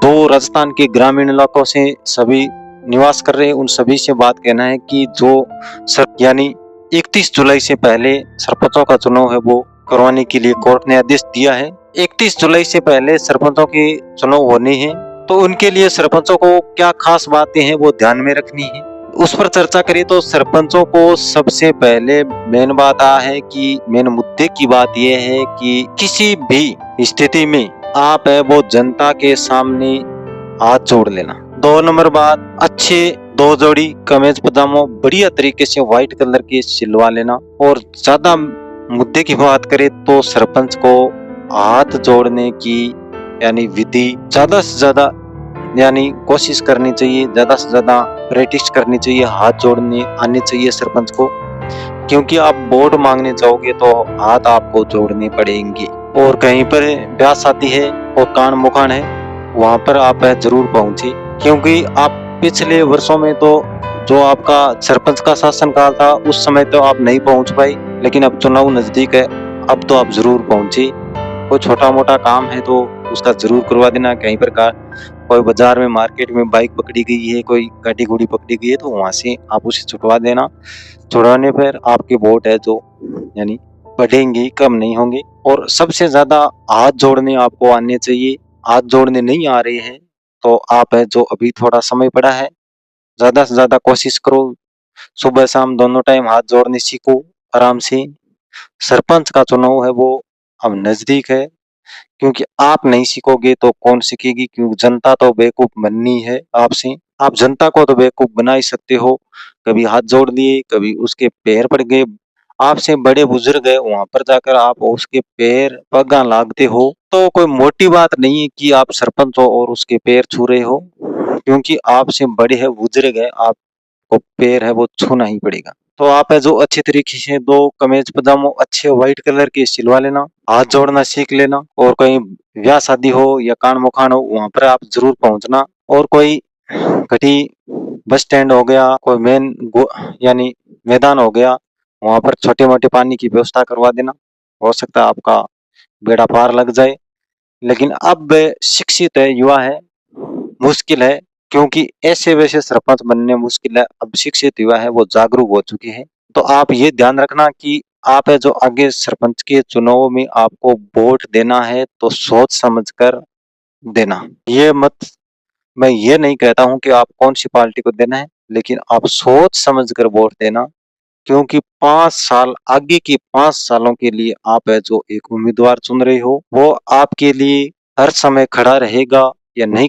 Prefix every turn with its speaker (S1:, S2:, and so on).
S1: तो राजस्थान के ग्रामीण इलाकों से सभी निवास कर रहे हैं उन सभी से बात कहना है कि जो यानी 31 जुलाई से पहले सरपंचों का चुनाव है वो करवाने के लिए कोर्ट ने आदेश दिया है। 31 जुलाई से पहले सरपंचों के चुनाव होने हैं, तो उनके लिए सरपंचों को क्या खास बातें हैं वो ध्यान में रखनी है, उस पर चर्चा करें। तो सरपंचों को सबसे पहले मेन बात है कि मेन मुद्दे की बात यह है कि किसी भी स्थिति में आप है वो जनता के सामने हाथ जोड़ लेना। 2 नंबर बात, अच्छे 2 जोड़ी कमीज पजामो बढ़िया तरीके से व्हाइट कलर के सिलवा लेना। और ज्यादा मुद्दे की बात करें तो सरपंच को हाथ जोड़ने की यानी विधि ज्यादा से ज्यादा यानी कोशिश करनी चाहिए, ज्यादा से ज्यादा प्रैक्टिस करनी चाहिए, हाथ जोड़ने आने चाहिए सरपंच को, क्योंकि आप वोट मांगने जाओगे तो हाथ आपको जोड़ने पड़ेंगे। और कहीं पर ब्याह शादी है और कान मुखान है वहां पर आप जरूर पहुंचे, क्योंकि आप पिछले वर्षों में तो जो आपका सरपंच का शासन काल था उस समय तो आप नहीं पहुंच पाए, लेकिन अब चुनाव नजदीक है, अब तो आप जरूर पहुंचे। कोई छोटा मोटा काम है तो उसका जरूर करवा देना। कहीं पर का कोई बाजार में मार्केट में बाइक पकड़ी गई है, कोई गाड़ी घोड़ी पकड़ी गई है तो वहां से आप उसे छुटवा देना। छुड़वाने पर आपके वोट है जो यानी बढ़ेंगे, कम नहीं होंगे। और सबसे ज्यादा हाथ जोड़ने आपको आने चाहिए। हाथ जोड़ने नहीं आ रहे हैं तो आप है जो अभी थोड़ा समय पड़ा है, ज्यादा से ज्यादा कोशिश करो, सुबह शाम दोनों टाइम हाथ जोड़ने सीखो आराम से। सरपंच का चुनाव है वो अब नजदीक है, क्योंकि आप नहीं सीखोगे तो कौन सीखेगी, क्योंकि जनता तो बेवकूफ बननी है आपसे। आप जनता को तो बेवकूफ बना ही सकते हो। कभी हाथ जोड़ दिए, कभी उसके पैर पड़ गए, आपसे बड़े बुजुर्ग है वहां पर जाकर आप उसके पैर पगा लागते हो, तो कोई मोटी बात नहीं है कि आप सरपंच हो और उसके पैर छू रहे हो, क्योंकि आपसे बड़े है बुजुर्ग है, आपको पैर है वो छूना ही पड़ेगा। तो आप है जो अच्छे तरीके से 2 कमीज पजामो अच्छे व्हाइट कलर के सिलवा लेना, हाथ जोड़ना सीख लेना। और कहीं ब्याह शादी हो या कान मुखान हो वहां पर आप जरूर पहुंचना। और कोई घटी बस स्टैंड हो गया, कोई यानी मैदान हो गया, वहां पर छोटे मोटे पानी की व्यवस्था करवा देना। हो सकता है आपका बेड़ा पार लग जाए। लेकिन अब शिक्षित है, युवा है, मुश्किल है, क्योंकि ऐसे वैसे सरपंच बनने मुश्किल है। अब शिक्षित युवा है वो जागरूक हो चुके हैं। तो आप ये ध्यान रखना कि आप है जो आगे सरपंच के चुनाव में आपको वोट देना है तो सोच समझ कर देना। ये मत मैं ये नहीं कहता हूं कि आप कौन सी पार्टी को देना है, लेकिन आप सोच समझ कर वोट देना, क्योंकि 5 साल आगे के 5 सालों के लिए आप है जो एक उम्मीदवार चुन रहे हो वो आपके लिए हर समय खड़ा रहेगा या नहीं